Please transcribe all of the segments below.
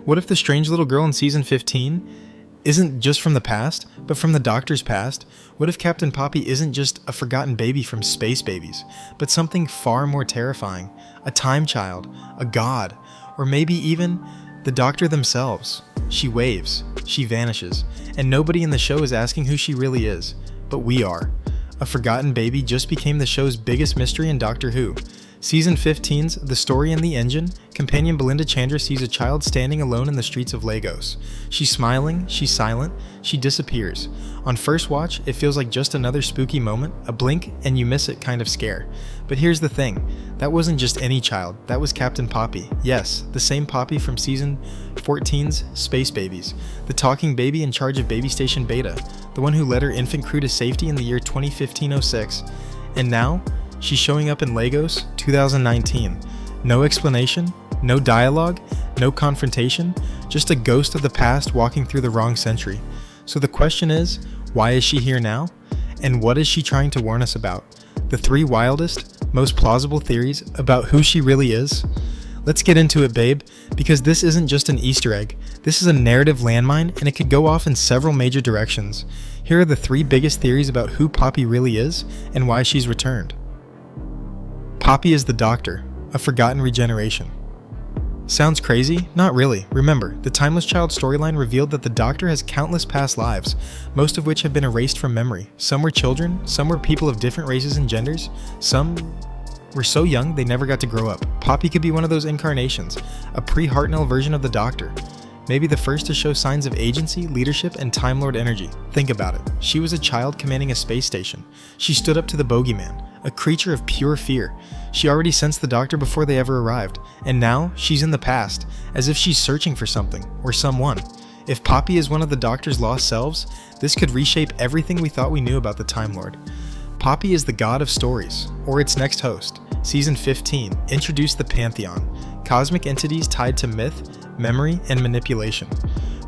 What if the strange little girl in season 15 isn't just from the past, but from the Doctor's past? What if Captain Poppy isn't just a forgotten baby from Space Babies, but something far more terrifying? A time child, a god, or maybe even the Doctor themselves. She waves, she vanishes, and nobody in the show is asking who she really is, but we are. A forgotten baby just became the show's biggest mystery in Doctor Who. Season 15's The Story and the Engine, companion Belinda Chandra sees a child standing alone in the streets of Lagos. She's smiling, she's silent, she disappears. On first watch, it feels like just another spooky moment, a blink and you miss it kind of scare. But here's the thing, that wasn't just any child, that was Captain Poppy. Yes, the same Poppy from season 14's Space Babies, the talking baby in charge of Baby Station Beta, the one who led her infant crew to safety in the year 2015-06. And now, she's showing up in Lagos, 2019. No explanation, no dialogue, no confrontation, just a ghost of the past walking through the wrong century. So the question is, why is she here now? And what is she trying to warn us about? The three wildest, most plausible theories about who she really is? Let's get into it, babe, because this isn't just an Easter egg. This is a narrative landmine, and it could go off in several major directions. Here are the three biggest theories about who Poppy really is and why she's returned. Poppy is the Doctor, a forgotten regeneration. Sounds crazy? Not really. Remember, the Timeless Child storyline revealed that the Doctor has countless past lives, most of which have been erased from memory. Some were children, some were people of different races and genders, some were so young they never got to grow up. Poppy could be one of those incarnations, a pre-Hartnell version of the Doctor. Maybe the first to show signs of agency, leadership, and Time Lord energy. Think about it. She was a child commanding a space station. She stood up to the bogeyman, a creature of pure fear. She already sensed the Doctor before they ever arrived, and now she's in the past, as if she's searching for something, or someone. If Poppy is one of the Doctor's lost selves, this could reshape everything we thought we knew about the Time Lord. Poppy is the god of stories, or its next host. Season 15 introduced the Pantheon, cosmic entities tied to myth, memory, and manipulation.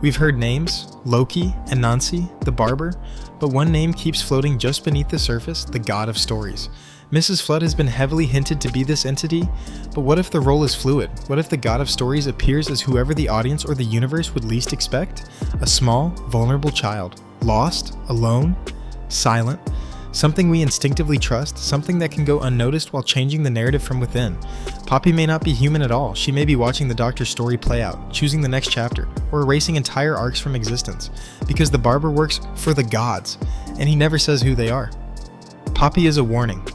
We've heard names, Loki, Anansi, the Barber, but one name keeps floating just beneath the surface, the God of Stories. Mrs. Flood has been heavily hinted to be this entity, but what if the role is fluid? What if the God of Stories appears as whoever the audience or the universe would least expect? A small, vulnerable child, lost, alone, silent, something we instinctively trust, something that can go unnoticed while changing the narrative from within. Poppy may not be human at all. She may be watching the Doctor's story play out, choosing the next chapter, or erasing entire arcs from existence, because the Barber works for the gods, and he never says who they are. Poppy is a warning,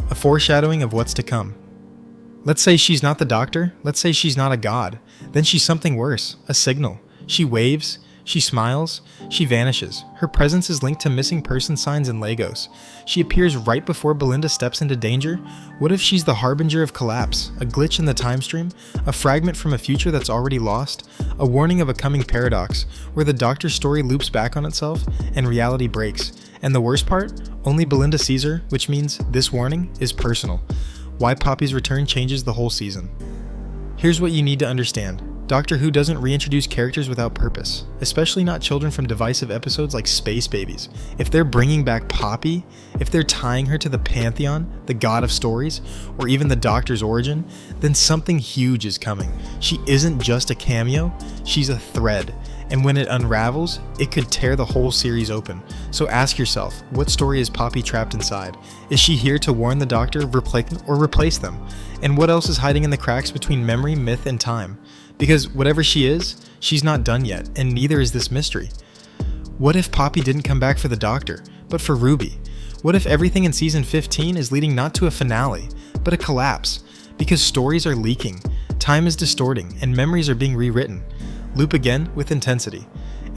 a foreshadowing of what's to come. Let's say she's not the Doctor, let's say she's not a god, then she's something worse, a signal. She waves, she smiles, she vanishes. Her presence is linked to missing person signs in Lagos. She appears right before Belinda steps into danger. What if she's the harbinger of collapse, a glitch in the time stream, a fragment from a future that's already lost, a warning of a coming paradox, where the Doctor's story loops back on itself and reality breaks. And the worst part? Only Belinda sees her, which means this warning is personal. Why Poppy's return changes the whole season. Here's what you need to understand. Doctor Who doesn't reintroduce characters without purpose, especially not children from divisive episodes like Space Babies. If they're bringing back Poppy, if they're tying her to the Pantheon, the god of stories, or even the Doctor's origin, then something huge is coming. She isn't just a cameo, she's a thread, and when it unravels, it could tear the whole series open. So ask yourself, what story is Poppy trapped inside? Is she here to warn the Doctor or replace them? And what else is hiding in the cracks between memory, myth, and time? Because whatever she is, she's not done yet, and neither is this mystery. What if Poppy didn't come back for the Doctor, but for Ruby? What if everything in season 15 is leading not to a finale, but a collapse? Because stories are leaking, time is distorting, and memories are being rewritten. Loop again with intensity.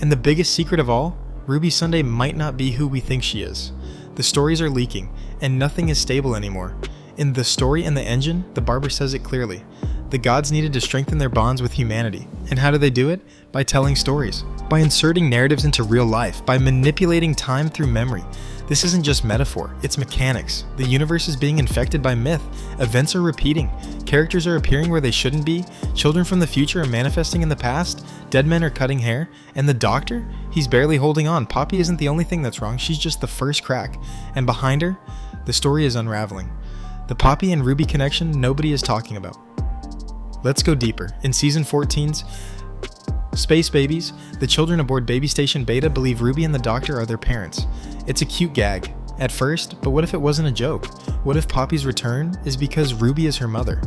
And the biggest secret of all, Ruby Sunday might not be who we think she is. The stories are leaking, and nothing is stable anymore. In The Story and the Engine, the Barber says it clearly. The gods needed to strengthen their bonds with humanity. And how do they do it? By telling stories. By inserting narratives into real life. By manipulating time through memory. This isn't just metaphor, it's mechanics. The universe is being infected by myth. Events are repeating. Characters are appearing where they shouldn't be. Children from the future are manifesting in the past. Dead men are cutting hair. And the Doctor? He's barely holding on. Poppy isn't the only thing that's wrong, she's just the first crack. And behind her, the story is unraveling. The Poppy and Ruby connection nobody is talking about. Let's go deeper. In season 14's Space babies, the children aboard Baby Station Beta believe Ruby and the Doctor are their parents. It's a cute gag, at first, but what if it wasn't a joke? What if Poppy's return is because Ruby is her mother?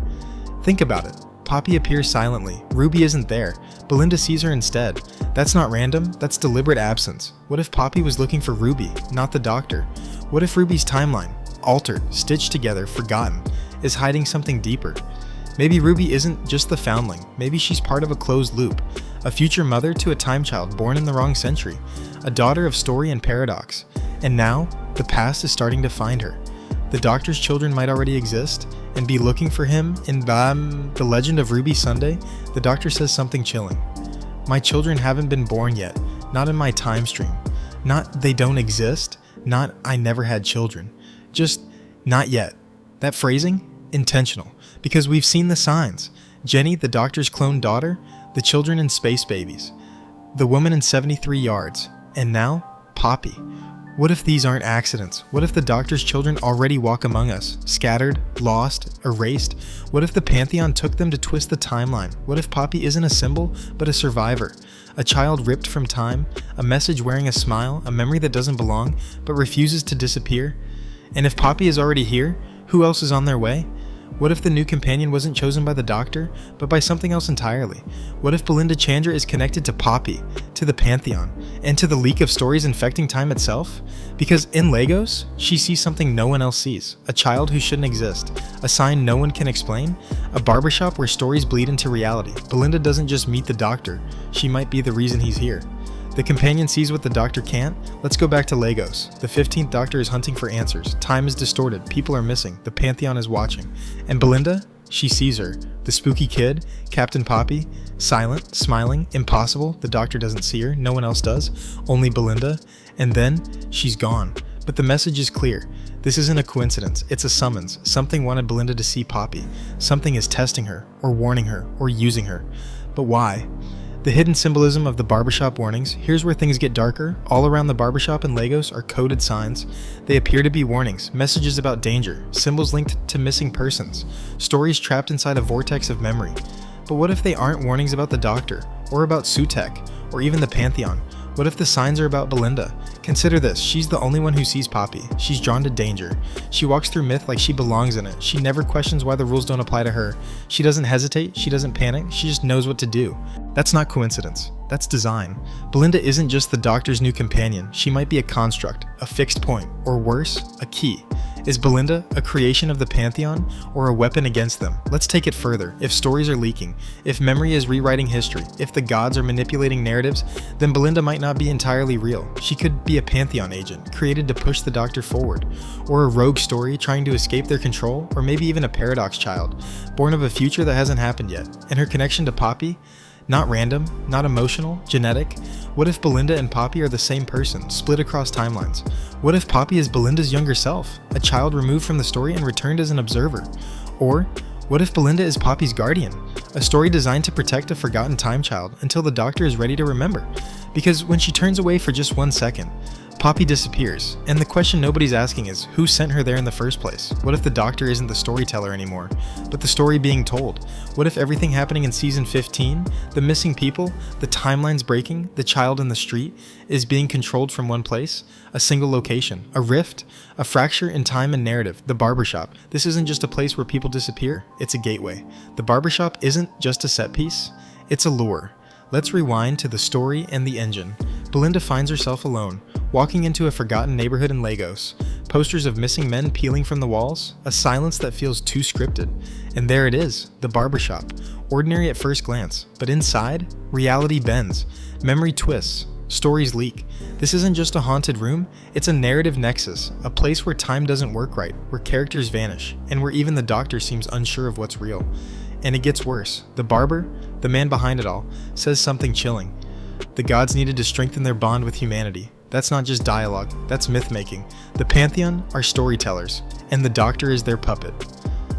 Think about it. Poppy appears silently. Ruby isn't there. Belinda sees her instead. That's not random, that's deliberate absence. What if Poppy was looking for Ruby, not the Doctor? What if Ruby's timeline, altered, stitched together, forgotten, is hiding something deeper? Maybe Ruby isn't just the foundling. Maybe she's part of a closed loop. A future mother to a time child born in the wrong century. A daughter of story and paradox. And now, the past is starting to find her. The Doctor's children might already exist and be looking for him in The Legend of Ruby Sunday. The Doctor says something chilling. My children haven't been born yet, not in my time stream. Not they don't exist, not I never had children. Just not yet. That phrasing? Intentional, because we've seen the signs. Jenny, the Doctor's clone daughter, the children in Space Babies, the woman in 73 Yards, and now, Poppy. What if these aren't accidents? What if the Doctor's children already walk among us, scattered, lost, erased? What if the Pantheon took them to twist the timeline? What if Poppy isn't a symbol, but a survivor? A child ripped from time, a message wearing a smile, a memory that doesn't belong, but refuses to disappear? And if Poppy is already here, who else is on their way? What if the new companion wasn't chosen by the Doctor, but by something else entirely? What if Belinda Chandra is connected to Poppy, to the Pantheon, and to the leak of stories infecting time itself? Because in Lagos, she sees something no one else sees. A child who shouldn't exist. A sign no one can explain. A barbershop where stories bleed into reality. Belinda doesn't just meet the Doctor, she might be the reason he's here. The companion sees what the Doctor can't. Let's go back to Lagos. The 15th Doctor is hunting for answers. Time is distorted. People are missing. The Pantheon is watching. And Belinda? She sees her. The spooky kid, Captain Poppy, silent, smiling, impossible. The Doctor doesn't see her. No one else does. Only Belinda. And then, she's gone. But the message is clear. This isn't a coincidence. It's a summons. Something wanted Belinda to see Poppy. Something is testing her, or warning her, or using her. But why? The hidden symbolism of the barbershop warnings. Here's where things get darker. All around the barbershop in Lagos are coded signs. They appear to be warnings, messages about danger, symbols linked to missing persons, stories trapped inside a vortex of memory. But what if they aren't warnings about the Doctor, or about Sutek, or even the Pantheon? What if the signs are about Belinda? Consider this, she's the only one who sees Poppy. She's drawn to danger. She walks through myth like she belongs in it. She never questions why the rules don't apply to her. She doesn't hesitate, she doesn't panic, she just knows what to do. That's not coincidence. That's design. Belinda isn't just the Doctor's new companion. She might be a construct, a fixed point, or worse, a key. Is Belinda a creation of the Pantheon, or a weapon against them? Let's take it further. If stories are leaking, if memory is rewriting history, if the gods are manipulating narratives, then Belinda might not be entirely real. She could be a Pantheon agent, created to push the Doctor forward, or a rogue story trying to escape their control, or maybe even a paradox child, born of a future that hasn't happened yet. And her connection to Poppy? Not random, not emotional, genetic. What if Belinda and Poppy are the same person, split across timelines? What if Poppy is Belinda's younger self, a child removed from the story and returned as an observer? Or, what if Belinda is Poppy's guardian, a story designed to protect a forgotten time child until the Doctor is ready to remember? Because when she turns away for just 1 second, Poppy disappears, and the question nobody's asking is, who sent her there in the first place? What if the Doctor isn't the storyteller anymore, but the story being told? What if everything happening in season 15, the missing people, the timelines breaking, the child in the street, is being controlled from one place? A single location, a rift, a fracture in time and narrative, the barbershop. This isn't just a place where people disappear, it's a gateway. The barbershop isn't just a set piece, it's a lure. Let's rewind to the story and the engine. Belinda finds herself alone, walking into a forgotten neighborhood in Lagos. Posters of missing men peeling from the walls, a silence that feels too scripted. And there it is, the barbershop. Ordinary at first glance, but inside, reality bends, memory twists, stories leak. This isn't just a haunted room, it's a narrative nexus, a place where time doesn't work right, where characters vanish, and where even the Doctor seems unsure of what's real. And it gets worse. The barber, the man behind it all, says something chilling. The gods needed to strengthen their bond with humanity. That's not just dialogue, that's myth-making. The Pantheon are storytellers, and the Doctor is their puppet.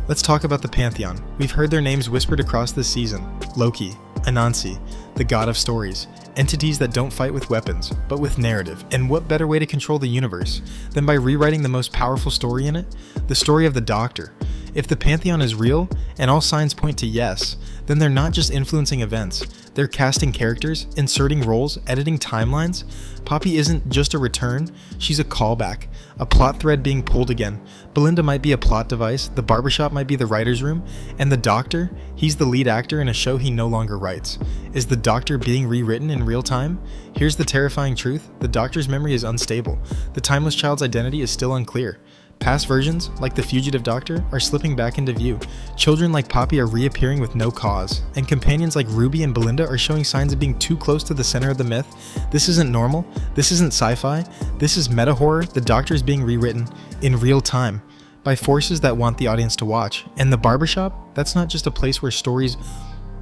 Let's talk about the Pantheon. We've heard their names whispered across this season. Loki, Anansi, the god of stories. Entities that don't fight with weapons, but with narrative. And what better way to control the universe than by rewriting the most powerful story in it? The story of the Doctor. If the Pantheon is real, and all signs point to yes, then they're not just influencing events, they're casting characters, inserting roles, editing timelines. Poppy isn't just a return, she's a callback, a plot thread being pulled again. Belinda might be a plot device, the barbershop might be the writer's room, and the Doctor, he's the lead actor in a show he no longer writes. Is the Doctor being rewritten in real time? Here's the terrifying truth, the Doctor's memory is unstable. The timeless child's identity is still unclear. Past versions, like the Fugitive Doctor, are slipping back into view. Children like Poppy are reappearing with no cause, and companions like Ruby and Belinda are showing signs of being too close to the center of the myth. This isn't normal, this isn't sci-fi, this is meta-horror. The Doctor is being rewritten in real time by forces that want the audience to watch. And the barbershop, that's not just a place where stories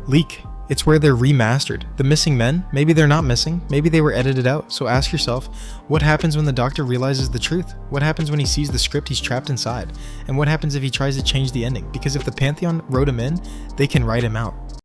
leak. It's where they're remastered. The missing men, maybe they're not missing, maybe they were edited out. So ask yourself, what happens when the Doctor realizes the truth? What happens when he sees the script he's trapped inside? And what happens if he tries to change the ending? Because if the Pantheon wrote him in, they can write him out.